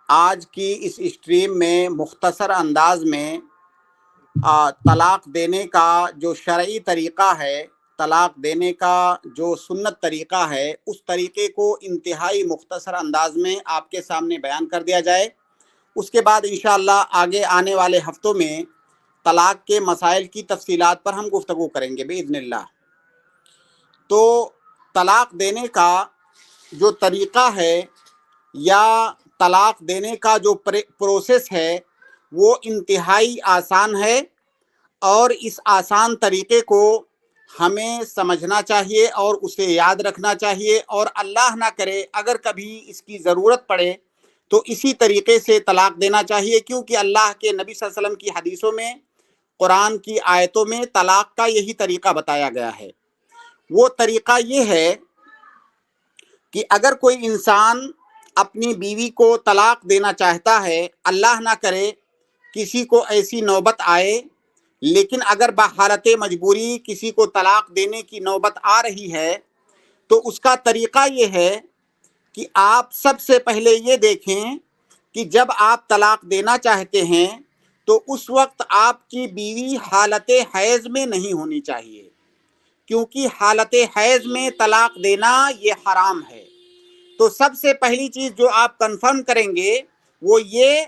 آج کی اس اسٹریم میں مختصر انداز میں طلاق دینے کا جو شرعی طریقہ ہے، طلاق دینے کا جو سنت طریقہ ہے، اس طریقے کو انتہائی مختصر انداز میں آپ کے سامنے بیان کر دیا جائے۔ اس کے بعد انشاءاللہ آگے آنے والے ہفتوں میں طلاق کے مسائل کی تفصیلات پر ہم گفتگو کریں گے باذن اللہ۔ تو طلاق دینے کا جو طریقہ ہے یا طلاق دینے کا جو پروسیس ہے وہ انتہائی آسان ہے، اور اس آسان طریقے کو ہمیں سمجھنا چاہیے اور اسے یاد رکھنا چاہیے، اور اللہ نہ کرے اگر کبھی اس کی ضرورت پڑے تو اسی طریقے سے طلاق دینا چاہیے، کیونکہ اللہ کے نبی صلی اللہ علیہ وسلم کی حدیثوں میں، قرآن کی آیتوں میں طلاق کا یہی طریقہ بتایا گیا ہے۔ وہ طریقہ یہ ہے کہ اگر کوئی انسان اپنی بیوی کو طلاق دینا چاہتا ہے، اللہ نہ کرے کسی کو ایسی نوبت آئے، لیکن اگر بحالت مجبوری کسی کو طلاق دینے کی نوبت آ رہی ہے تو اس کا طریقہ یہ ہے کہ آپ سب سے پہلے یہ دیکھیں کہ جب آپ طلاق دینا چاہتے ہیں تو اس وقت آپ کی بیوی حالت حیض میں نہیں ہونی چاہیے، کیونکہ حالت حیض میں طلاق دینا یہ حرام ہے۔ تو سب سے پہلی چیز جو آپ کنفرم کریں گے وہ یہ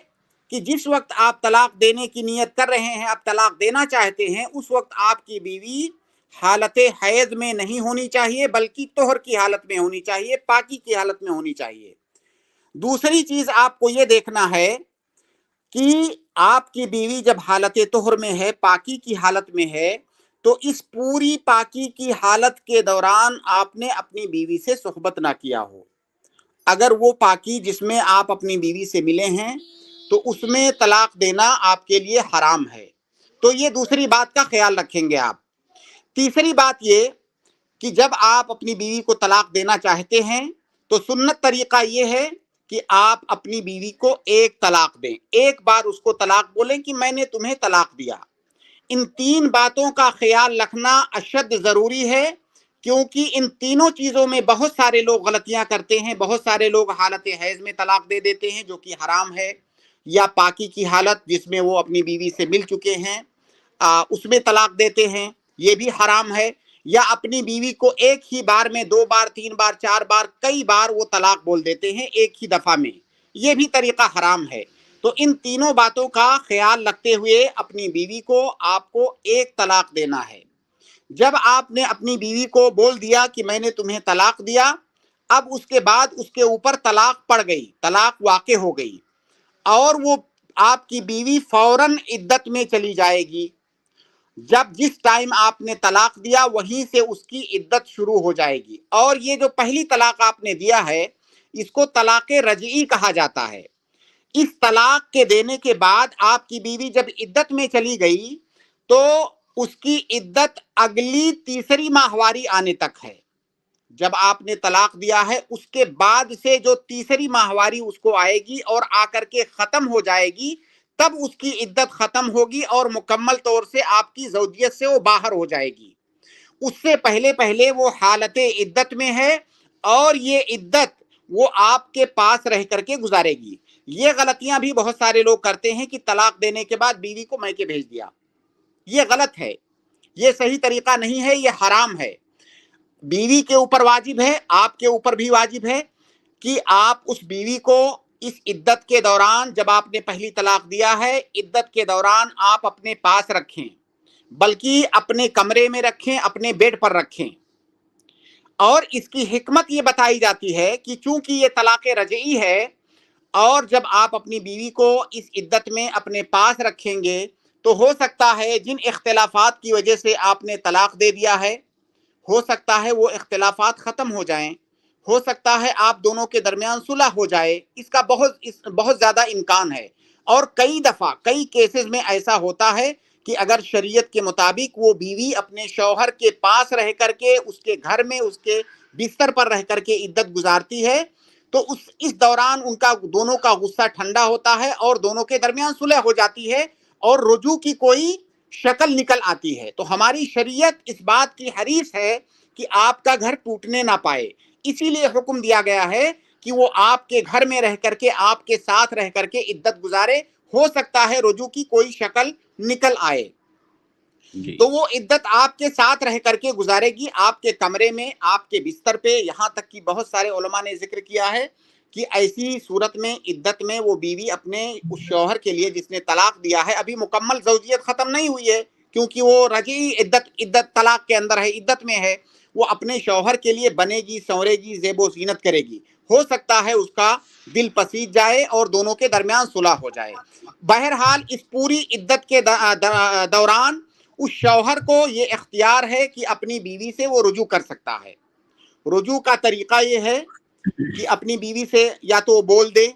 کہ جس وقت آپ طلاق دینے کی نیت کر رہے ہیں، آپ طلاق دینا چاہتے ہیں، اس وقت آپ کی بیوی حالت حیض میں نہیں ہونی چاہیے، بلکہ طہر کی حالت میں ہونی چاہیے، پاکی کی حالت میں ہونی چاہیے۔ دوسری چیز آپ کو یہ دیکھنا ہے کہ آپ کی بیوی جب حالت طہر میں ہے، پاکی کی حالت میں ہے، تو اس پوری پاکی کی حالت کے دوران آپ نے اپنی بیوی سے صحبت نہ کیا ہو۔ اگر وہ پاکی جس میں آپ اپنی بیوی سے ملے ہیں تو اس میں طلاق دینا آپ کے لیے حرام ہے۔ تو یہ دوسری بات کا خیال رکھیں گے آپ۔ تیسری بات یہ کہ جب آپ اپنی بیوی کو طلاق دینا چاہتے ہیں تو سنت طریقہ یہ ہے کہ آپ اپنی بیوی کو ایک طلاق دیں، ایک بار اس کو طلاق بولیں کہ میں نے تمہیں طلاق دیا۔ ان تین باتوں کا خیال رکھنا اشد ضروری ہے، کیونکہ ان تینوں چیزوں میں بہت سارے لوگ غلطیاں کرتے ہیں۔ بہت سارے لوگ حالت حیض میں طلاق دے دیتے ہیں جو کہ حرام ہے، یا پاکی کی حالت جس میں وہ اپنی بیوی سے مل چکے ہیں اس میں طلاق دیتے ہیں، یہ بھی حرام ہے۔ یا اپنی بیوی کو ایک ہی بار میں 2 بار 3 بار 4 بار کئی بار وہ طلاق بول دیتے ہیں ایک ہی دفعہ میں، یہ بھی طریقہ حرام ہے۔ تو ان تینوں باتوں کا خیال رکھتے ہوئے اپنی بیوی کو آپ کو ایک طلاق دینا ہے۔ جب آپ نے اپنی بیوی کو بول دیا کہ میں نے تمہیں طلاق دیا، اب اس کے بعد اس کے اوپر طلاق پڑ گئی، طلاق واقع ہو گئی، اور وہ آپ کی بیوی فوراً عدت میں چلی جائے گی۔ جب جس ٹائم آپ نے طلاق دیا وہیں سے اس کی عدت شروع ہو جائے گی۔ اور یہ جو پہلی طلاق آپ نے دیا ہے اس کو طلاق رجعی کہا جاتا ہے۔ اس طلاق کے دینے کے بعد آپ کی بیوی جب عدت میں چلی گئی تو اس کی عدت اگلی تیسری ماہواری آنے تک ہے۔ جب آپ نے طلاق دیا ہے اس کے بعد سے جو تیسری ماہواری اس کو آئے گی اور آ کر کے ختم ہو جائے گی، تب اس کی عدت ختم ہوگی اور مکمل طور سے آپ کی زوجیت سے وہ باہر ہو جائے گی۔ اس سے پہلے وہ حالت عدت میں ہے، اور یہ عدت وہ آپ کے پاس رہ کر کے گزارے گی۔ یہ غلطیاں بھی بہت سارے لوگ کرتے ہیں کہ طلاق دینے کے بعد بیوی کو میکے بھیج دیا، یہ غلط ہے، یہ صحیح طریقہ نہیں ہے، یہ حرام ہے۔ بیوی کے اوپر واجب ہے، آپ کے اوپر بھی واجب ہے کہ آپ اس بیوی کو اس عدت کے دوران، جب آپ نے پہلی طلاق دیا ہے، عدت کے دوران آپ اپنے پاس رکھیں، بلکہ اپنے کمرے میں رکھیں، اپنے بیڈ پر رکھیں۔ اور اس کی حکمت یہ بتائی جاتی ہے کہ چونکہ یہ طلاق رجعی ہے، اور جب آپ اپنی بیوی کو اس عدت میں اپنے پاس رکھیں گے تو ہو سکتا ہے جن اختلافات کی وجہ سے آپ نے طلاق دے دیا ہے، ہو سکتا ہے وہ اختلافات ختم ہو جائیں، ہو سکتا ہے آپ دونوں کے درمیان صلح ہو جائے، اس کا بہت زیادہ امکان ہے۔ اور کئی دفعہ کئی کیسز میں ایسا ہوتا ہے کہ اگر شریعت کے مطابق وہ بیوی اپنے شوہر کے پاس رہ کر کے، اس کے گھر میں اس کے بستر پر رہ کر کے عدت گزارتی ہے، تو اس دوران ان کا دونوں کا غصہ ٹھنڈا ہوتا ہے اور دونوں کے درمیان صلح ہو جاتی ہے اور رجوع کی کوئی شکل نکل آتی ہے۔ تو ہماری شریعت اس بات کی حریص ہے کہ آپ کا گھر ٹوٹنے نہ پائے، اسی لیے حکم دیا گیا ہے کہ وہ آپ کے گھر میں رہ کر کے آپ کے ساتھ رہ کر کے عدت گزارے، ہو سکتا ہے رجوع کی کوئی شکل نکل آئے تو وہ عدت آپ کے ساتھ رہ کر کے گزارے گی، آپ کے کمرے میں، آپ کے بستر پہ، یہاں تک کہ بہت سارے علماء نے ذکر کیا ہے کہ ایسی صورت میں عدت میں وہ بیوی اپنے اس شوہر کے لیے جس نے طلاق دیا ہے، ابھی مکمل زوجیت ختم نہیں ہوئی ہے کیونکہ وہ رجعی عدت طلاق کے اندر ہے، عدت میں ہے، وہ اپنے شوہر کے لیے بنے گی، سنورے گی، زیب و زینت کرے گی، ہو سکتا ہے اس کا دل پسیج جائے اور دونوں کے درمیان صلح ہو جائے۔ بہرحال اس پوری عدت کے دوران اس شوہر کو یہ اختیار ہے کہ اپنی بیوی سے وہ رجوع کر سکتا ہے۔ رجوع کا طریقہ یہ ہے کہ اپنی بیوی سے یا تو وہ بول دے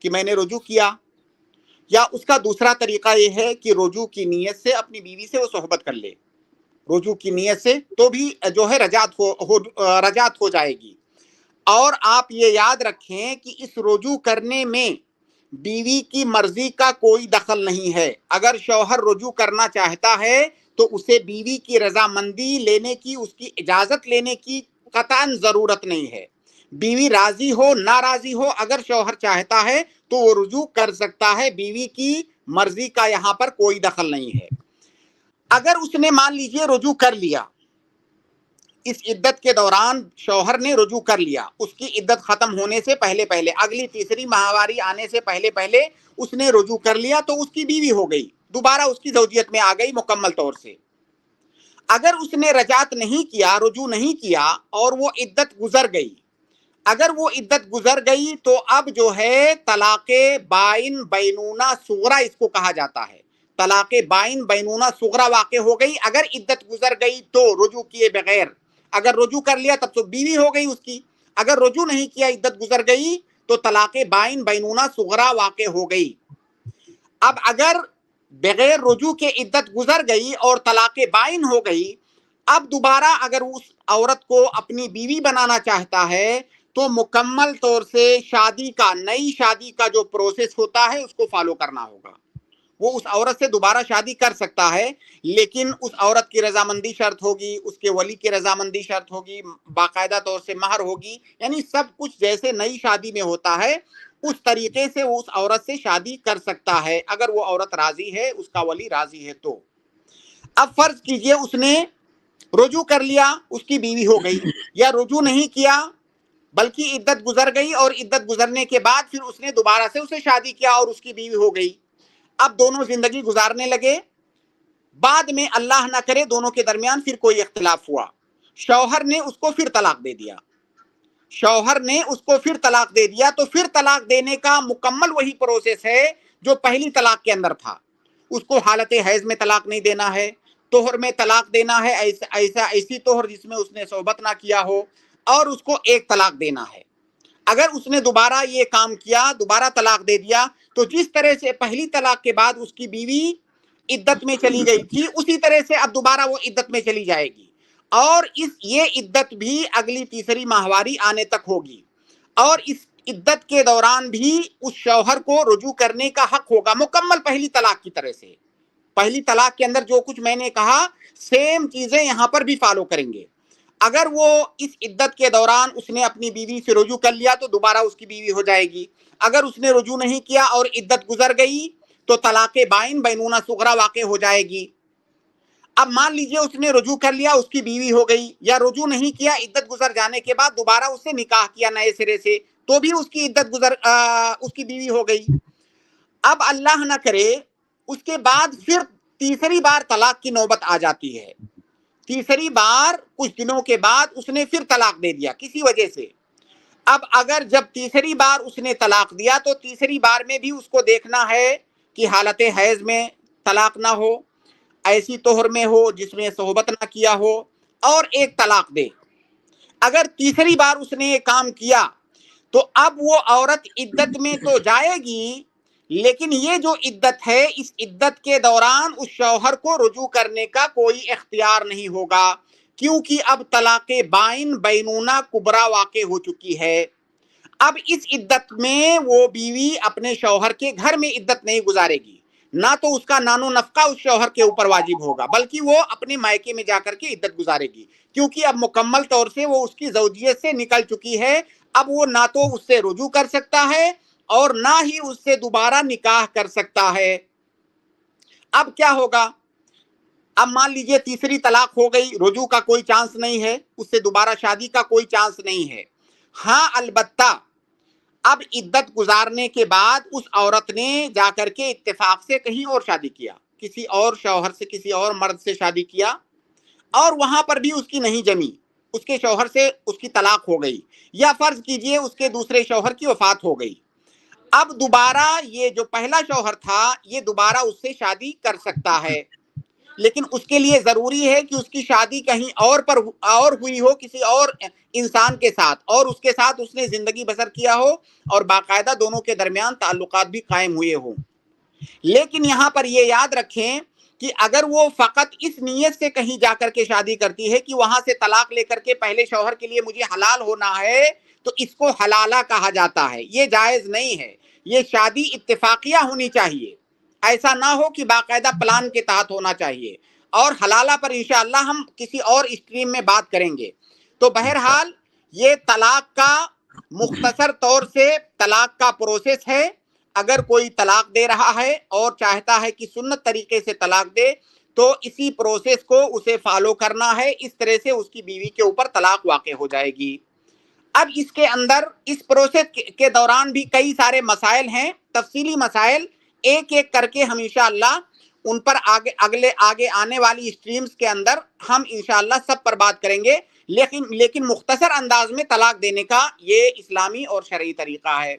کہ میں نے رجوع کیا، یا اس کا دوسرا طریقہ یہ ہے کہ رجوع کی نیت سے اپنی بیوی سے وہ صحبت کر لے، رجوع کی نیت سے تو بھی جو ہے رجعت ہو جائے گی۔ اور آپ یہ یاد رکھیں کہ اس رجوع کرنے میں بیوی کی مرضی کا کوئی دخل نہیں ہے۔ اگر شوہر رجوع کرنا چاہتا ہے تو اسے بیوی کی رضامندی لینے کی، اس کی اجازت لینے کی قطعاً ضرورت نہیں ہے۔ بیوی راضی ہو ناراضی ہو، اگر شوہر چاہتا ہے تو وہ رجوع کر سکتا ہے، بیوی کی مرضی کا یہاں پر کوئی دخل نہیں ہے۔ اگر اس نے مان لیجئے رجوع کر لیا، اس عدت کے دوران شوہر نے رجوع کر لیا، اس کی عدت ختم ہونے سے پہلے پہلے، اگلی تیسری ماہواری آنے سے پہلے پہلے اس نے رجوع کر لیا تو اس کی بیوی ہو گئی، دوبارہ اس کی زوجیت میں آ گئی مکمل طور سے۔ اگر اس نے رجعت نہیں کیا، رجوع نہیں کیا اور وہ عدت گزر گئی، اگر وہ عدت گزر گئی تو اب جو ہے طلاق بائن بینونہ صغریٰ اس کو کہا جاتا ہے، طلاق بائن بینونہ صغریٰ واقع ہو گئی اگر عدت گزر گئی تو، رجوع کیے بغیر۔ اگر رجوع کر لیا تب تو بیوی ہو گئی اس کی، اگر رجوع نہیں کیا عدت گزر گئی تو طلاق بائن بینونہ صغریٰ واقع ہو گئی۔ اب اگر بغیر رجوع کے عدت گزر گئی اور طلاق بائن ہو گئی، اب دوبارہ اگر اس عورت کو اپنی بیوی بنانا چاہتا ہے تو مکمل طور سے شادی کا، نئی شادی کا جو پروسیس ہوتا ہے اس کو فالو کرنا ہوگا۔ وہ اس عورت سے دوبارہ شادی کر سکتا ہے لیکن اس عورت کی رضامندی شرط ہوگی، اس کے ولی کی رضامندی شرط ہوگی، باقاعدہ طور سے مہر ہوگی، یعنی سب کچھ جیسے نئی شادی میں ہوتا ہے اس طریقے سے وہ اس عورت سے شادی کر سکتا ہے اگر وہ عورت راضی ہے، اس کا ولی راضی ہے تو۔ اب فرض کیجئے اس نے رجوع کر لیا، اس کی بیوی ہو گئی، یا رجوع نہیں کیا بلکہ عدت گزر گئی اور عدت گزرنے کے بعد پھر اس نے دوبارہ سے اسے شادی کیا اور اس کی بیوی ہو گئی۔ اب دونوں زندگی گزارنے لگے، بعد میں اللہ نہ کرے دونوں کے درمیان پھر کوئی اختلاف ہوا، شوہر نے اس کو پھر طلاق دے دیا، شوہر نے اس کو پھر طلاق دے دیا تو پھر طلاق دینے کا مکمل وہی پروسیس ہے جو پہلی طلاق کے اندر تھا۔ اس کو حالت حیض میں طلاق نہیں دینا ہے، طہر میں طلاق دینا ہے، ایسی طہر جس میں اس نے صحبت نہ کیا ہو، اور اس کو ایک طلاق دینا ہے۔ اگر اس نے دوبارہ یہ کام کیا، دوبارہ طلاق دے دیا، تو جس طرح سے پہلی طلاق کے بعد اس کی بیوی عدت میں چلی گئی تھی اسی طرح سے اب دوبارہ وہ عدت میں چلی جائے گی، اور یہ عدت بھی اگلی تیسری ماہواری آنے تک ہوگی، اور اس عدت کے دوران بھی اس شوہر کو رجوع کرنے کا حق ہوگا مکمل پہلی طلاق کی طرح سے۔ پہلی طلاق کے اندر جو کچھ میں نے کہا سیم چیزیں یہاں پر بھی فالو کریں گے۔ اگر وہ اس عدت کے دوران اس نے اپنی بیوی سے رجوع کر لیا تو دوبارہ اس کی بیوی ہو جائے گی، اگر اس نے رجوع نہیں کیا اور عدت گزر گئی تو طلاق بائن بینونہ صغریٰ واقع ہو جائے گی۔ اب مان لیجئے اس نے رجوع کر لیا، اس کی بیوی ہو گئی، یا رجوع نہیں کیا، عدت گزر جانے کے بعد دوبارہ اس سے نکاح کیا نئے سرے سے تو بھی اس کی عدت اس کی بیوی ہو گئی۔ اب اللہ نہ کرے اس کے بعد پھر تیسری بار طلاق کی نوبت آ جاتی ہے، تیسری بار کچھ دنوں کے بعد اس نے پھر طلاق دے دیا کسی وجہ سے۔ اب اگر جب تیسری بار اس نے طلاق دیا تو تیسری بار میں بھی اس کو دیکھنا ہے کہ حالت حیض میں طلاق نہ ہو، ایسی طہر میں ہو جس میں صحبت نہ کیا ہو، اور ایک طلاق دے۔ اگر تیسری بار اس نے یہ کام کیا تو اب وہ عورت عدت میں تو جائے گی، لیکن یہ جو عدت ہے اس عدت کے دوران اس شوہر کو رجوع کرنے کا کوئی اختیار نہیں ہوگا، کیونکہ اب طلاق بائن بینونہ کبریٰ واقع ہو چکی ہے۔ اب اس عدت میں وہ بیوی اپنے شوہر کے گھر میں عدت نہیں گزارے گی، نہ تو اس کا نان و نفقہ اس شوہر کے اوپر واجب ہوگا بلکہ وہ اپنے مائکے میں جا کر کے عدت گزارے گی، کیونکہ اب مکمل طور سے وہ اس کی زوجیت سے نکل چکی ہے، اب وہ نہ تو اس سے رجوع کر سکتا ہے اور نہ ہی اس سے دوبارہ نکاح کر سکتا ہے۔ اب کیا ہوگا؟ اب مان لیجئے تیسری طلاق ہو گئی، رجوع کا کوئی چانس نہیں ہے، اس سے دوبارہ شادی کا کوئی چانس نہیں ہے۔ ہاں البتہ اب عدت گزارنے کے بعد اس عورت نے جا کر کے اتفاق سے کہیں اور شادی کیا، کسی اور شوہر سے، کسی اور مرد سے شادی کیا، اور وہاں پر بھی اس کی نہیں جمی، اس کے شوہر سے اس کی طلاق ہو گئی، یا فرض کیجئے اس کے دوسرے شوہر کی وفات ہو گئی۔ اب دوبارہ یہ جو پہلا شوہر تھا یہ دوبارہ اس سے شادی کر سکتا ہے، لیکن اس کے لیے ضروری ہے کہ اس کی شادی کہیں اور پر اور ہوئی ہو، کسی اور انسان کے ساتھ، اور اس کے ساتھ اس نے زندگی بسر کیا ہو اور باقاعدہ دونوں کے درمیان تعلقات بھی قائم ہوئے ہوں۔ لیکن یہاں پر یہ یاد رکھیں کہ اگر وہ فقط اس نیت سے کہیں جا کر کے شادی کرتی ہے کہ وہاں سے طلاق لے کر کے پہلے شوہر کے لیے مجھے حلال ہونا ہے، تو اس کو حلالہ کہا جاتا ہے، یہ جائز نہیں ہے۔ یہ شادی اتفاقیہ ہونی چاہیے، ایسا نہ ہو کہ باقاعدہ پلان کے تحت ہونا چاہیے، اور حلالہ پر انشاءاللہ ہم کسی اور اسٹریم میں بات کریں گے۔ تو بہرحال یہ طلاق کا مختصر طور سے طلاق کا پروسیس ہے۔ اگر کوئی طلاق دے رہا ہے اور چاہتا ہے کہ سنت طریقے سے طلاق دے تو اسی پروسیس کو اسے فالو کرنا ہے، اس طرح سے اس کی بیوی کے اوپر طلاق واقع ہو جائے گی۔ اب اس کے اندر اس پروسیس کے دوران بھی کئی سارے مسائل ہیں، تفصیلی مسائل، ایک ایک کر کے ہم انشاءاللہ ان پر آگے آنے والی اسٹریمز کے اندر ہم انشاءاللہ سب پر بات کریں گے، لیکن مختصر انداز میں طلاق دینے کا یہ اسلامی اور شرعی طریقہ ہے۔